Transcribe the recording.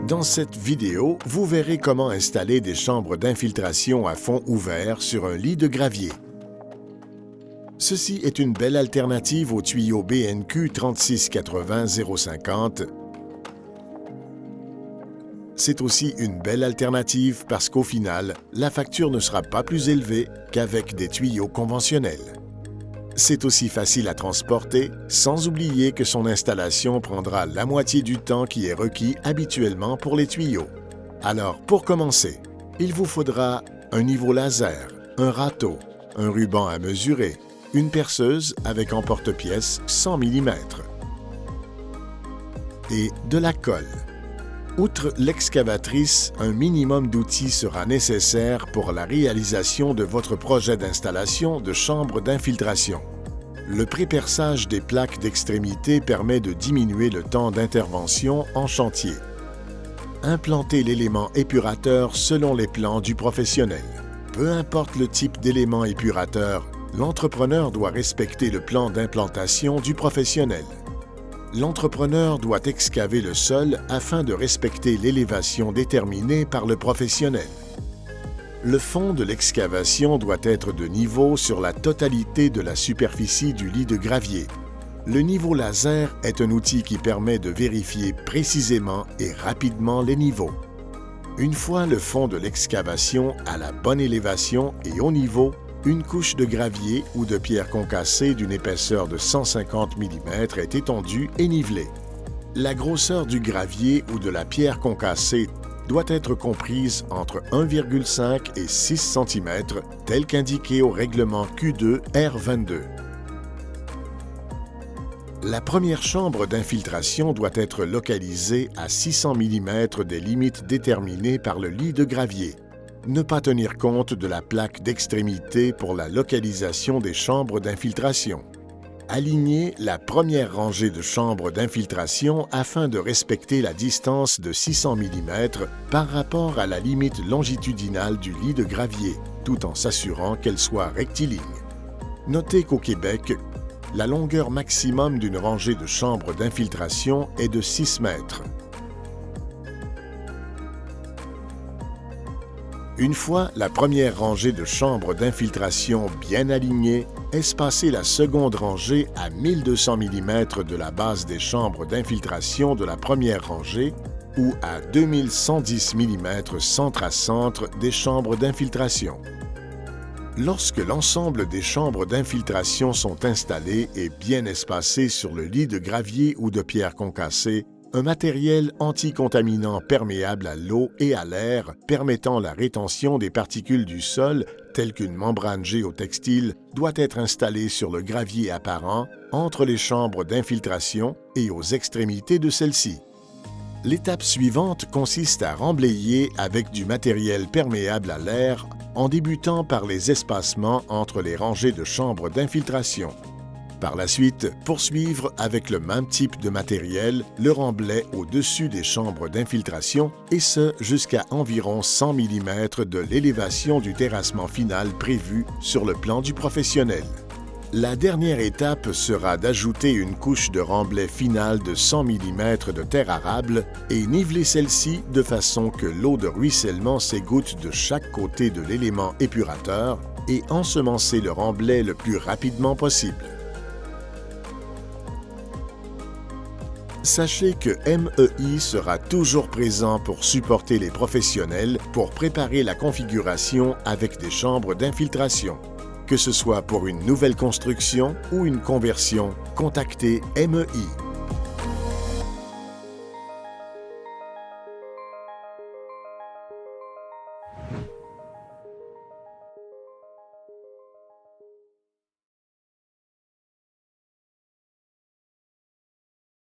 Dans cette vidéo, vous verrez comment installer des chambres d'infiltration à fond ouvert sur un lit de gravier. Ceci est une belle alternative au tuyau BNQ 3680-050. C'est aussi une belle alternative parce qu'au final, la facture ne sera pas plus élevée qu'avec des tuyaux conventionnels. C'est aussi facile à transporter, sans oublier que son installation prendra la moitié du temps qui est requis habituellement pour les tuyaux. Alors, pour commencer, il vous faudra un niveau laser, un râteau, un ruban à mesurer, une perceuse avec emporte-pièce 100 mm et de la colle. Outre l'excavatrice, un minimum d'outils sera nécessaire pour la réalisation de votre projet d'installation de chambre d'infiltration. Le préperçage des plaques d'extrémité permet de diminuer le temps d'intervention en chantier. Implantez l'élément épurateur selon les plans du professionnel. Peu importe le type d'élément épurateur, l'entrepreneur doit respecter le plan d'implantation du professionnel. L'entrepreneur doit excaver le sol afin de respecter l'élévation déterminée par le professionnel. Le fond de l'excavation doit être de niveau sur la totalité de la superficie du lit de gravier. Le niveau laser est un outil qui permet de vérifier précisément et rapidement les niveaux. Une fois le fond de l'excavation à la bonne élévation et au niveau, une couche de gravier ou de pierre concassée d'une épaisseur de 150 mm est étendue et nivelée. La grosseur du gravier ou de la pierre concassée doit être comprise entre 1,5 et 6 cm, tel qu'indiqué au règlement Q2 R22. La première chambre d'infiltration doit être localisée à 600 mm des limites déterminées par le lit de gravier. Ne pas tenir compte de la plaque d'extrémité pour la localisation des chambres d'infiltration. Alignez la première rangée de chambres d'infiltration afin de respecter la distance de 600 mm par rapport à la limite longitudinale du lit de gravier, tout en s'assurant qu'elle soit rectiligne. Notez qu'au Québec, la longueur maximum d'une rangée de chambres d'infiltration est de 6 mètres. Une fois la première rangée de chambres d'infiltration bien alignée, espacez la seconde rangée à 1200 mm de la base des chambres d'infiltration de la première rangée ou à 2110 mm centre à centre des chambres d'infiltration. Lorsque l'ensemble des chambres d'infiltration sont installées et bien espacées sur le lit de gravier ou de pierre concassée, un matériel anticontaminant perméable à l'eau et à l'air permettant la rétention des particules du sol, telle qu'une membrane géotextile, doit être installé sur le gravier apparent entre les chambres d'infiltration et aux extrémités de celle-ci. L'étape suivante consiste à remblayer avec du matériel perméable à l'air en débutant par les espacements entre les rangées de chambres d'infiltration. Par la suite, poursuivre avec le même type de matériel le remblai au-dessus des chambres d'infiltration et ce jusqu'à environ 100 mm de l'élévation du terrassement final prévu sur le plan du professionnel. La dernière étape sera d'ajouter une couche de remblai final de 100 mm de terre arable et niveler celle-ci de façon que l'eau de ruissellement s'égoutte de chaque côté de l'élément épurateur et ensemencer le remblai le plus rapidement possible. Sachez que MEI sera toujours présent pour supporter les professionnels pour préparer la configuration avec des chambres d'infiltration. Que ce soit pour une nouvelle construction ou une conversion, contactez MEI.